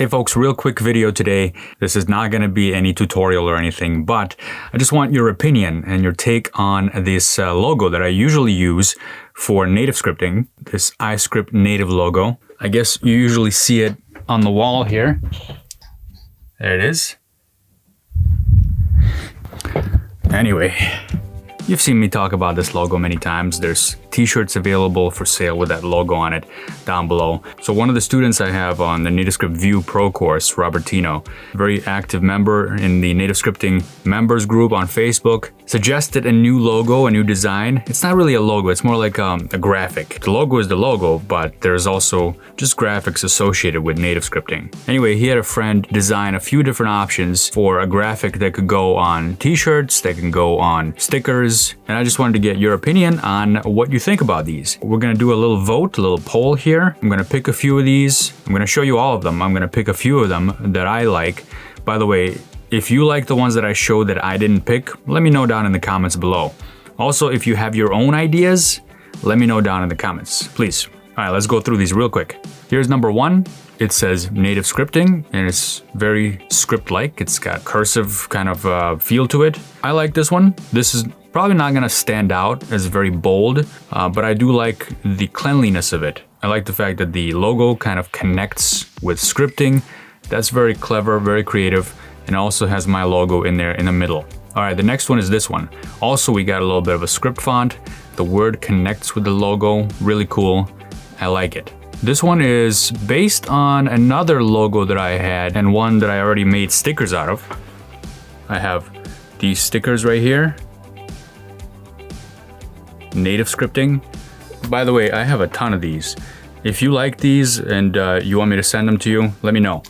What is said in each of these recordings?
Hey folks, real quick video today. This is not going to be any tutorial or anything, but I just want your opinion and your take on this logo that I usually use for NativeScripting, this iScript native logo. I guess you usually see it on the wall here. There it is. Anyway, you've seen me talk about this logo many times. There's t-shirts available for sale with that logo on it down below. So one of the students I have on the NativeScript View Pro course, Robertino, very active member in the NativeScripting members group on Facebook, suggested a new logo, a new design. It's not really a logo, it's more like a graphic. The logo is the logo, but there's also just graphics associated with NativeScripting. Anyway, he had a friend design a few different options for a graphic that could go on t-shirts, that can go on stickers, and I just wanted to get your opinion on what you think about these. We're gonna do a little vote, a little poll here. I'm gonna pick a few of these. I'm gonna show you all of them. I'm gonna pick a few of them that I like. By the way, if you like the ones that I showed that I didn't pick, let me know down in the comments below. Also, if you have your own ideas, let me know down in the comments, please. All right, let's go through these real quick. Here's number one. It says NativeScripting, and it's very script-like. It's got cursive kind of feel to it. I like this one. This is probably not gonna stand out as very bold, but I do like the cleanliness of it. I like the fact that the logo kind of connects with scripting. That's very clever, very creative, and also has my logo in there in the middle. All right, the next one is this one. Also, we got a little bit of a script font. The word connects with the logo, really cool. I like it. This one is based on another logo that I had and one that I already made stickers out of. I have these stickers right here. NativeScripting. By the way, I have a ton of these. If you like these and you want me to send them to you, let me know.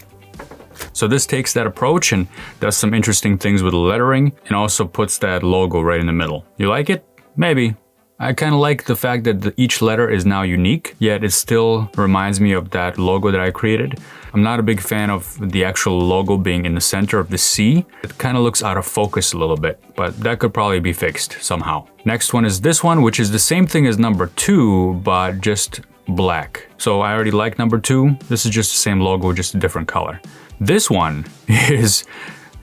So this takes that approach and does some interesting things with the lettering and also puts that logo right in the middle. You like it? Maybe. I kind of like the fact that each letter is now unique, yet it still reminds me of that logo that I created. I'm not a big fan of the actual logo being in the center of the C. It kind of looks out of focus a little bit, but that could probably be fixed somehow. Next one is this one, which is the same thing as number two, but just black. So I already like number two. This is just the same logo, just a different color. This one is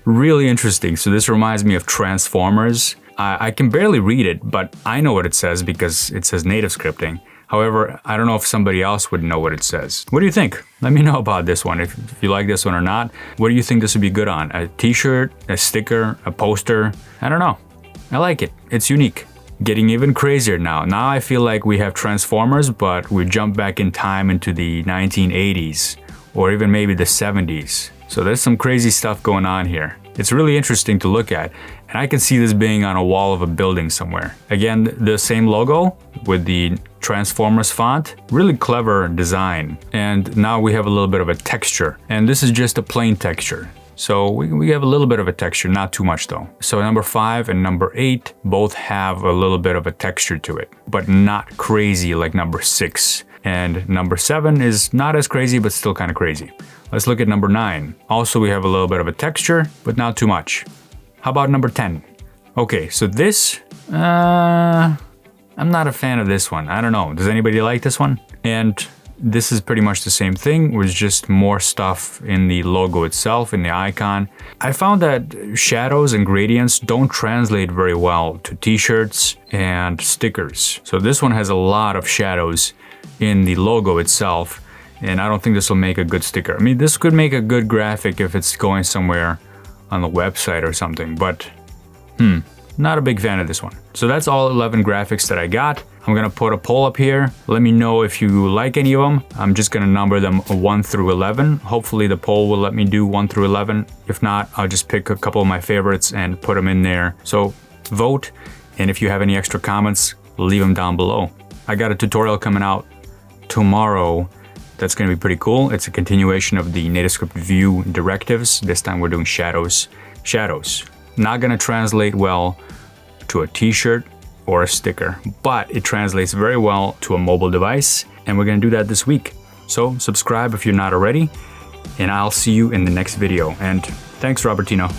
really interesting. So this reminds me of Transformers. I can barely read it, but I know what it says because it says NativeScripting. However, I don't know if somebody else would know what it says. What do you think? Let me know about this one, if you like this one or not. What do you think this would be good on? A t-shirt, a sticker, a poster? I don't know. I like it. It's unique. Getting even crazier now. Now I feel like we have Transformers, but we jump back in time into the 1980s or even maybe the 70s. So there's some crazy stuff going on here. It's really interesting to look at, and I can see this being on a wall of a building somewhere. Again, the same logo with the Transformers font, really clever design. And now we have a little bit of a texture, and this is just a plain texture. So we have a little bit of a texture, not too much though. So number 5 and number 8 both have a little bit of a texture to it, but not crazy like number 6. And number 7 is not as crazy, but still kind of crazy. Let's look at number 9. Also, we have a little bit of a texture, but not too much. How about number 10? Okay, so this, I'm not a fan of this one. I don't know. Does anybody like this one? And this is pretty much the same thing with just more stuff in the logo itself, in the icon. I found that shadows and gradients don't translate very well to t-shirts and stickers. So this one has a lot of shadows in the logo itself, and I don't think this will make a good sticker. I mean, this could make a good graphic if it's going somewhere on the website or something, but not a big fan of this one. So that's all 11 graphics that I got. I'm gonna put a poll up here. Let me know if you like any of them. I'm just gonna number them 1 through 11. Hopefully the poll will let me do 1 through 11. If not, I'll just pick a couple of my favorites and put them in there. So vote, and if you have any extra comments, leave them down below. I got a tutorial coming out tomorrow. That's gonna be pretty cool. It's a continuation of the NativeScript View directives. This time we're doing shadows. Shadows, not gonna translate well to a t-shirt or a sticker, but it translates very well to a mobile device, and we're gonna do that this week. So subscribe if you're not already, and I'll see you in the next video. And thanks, Robertino.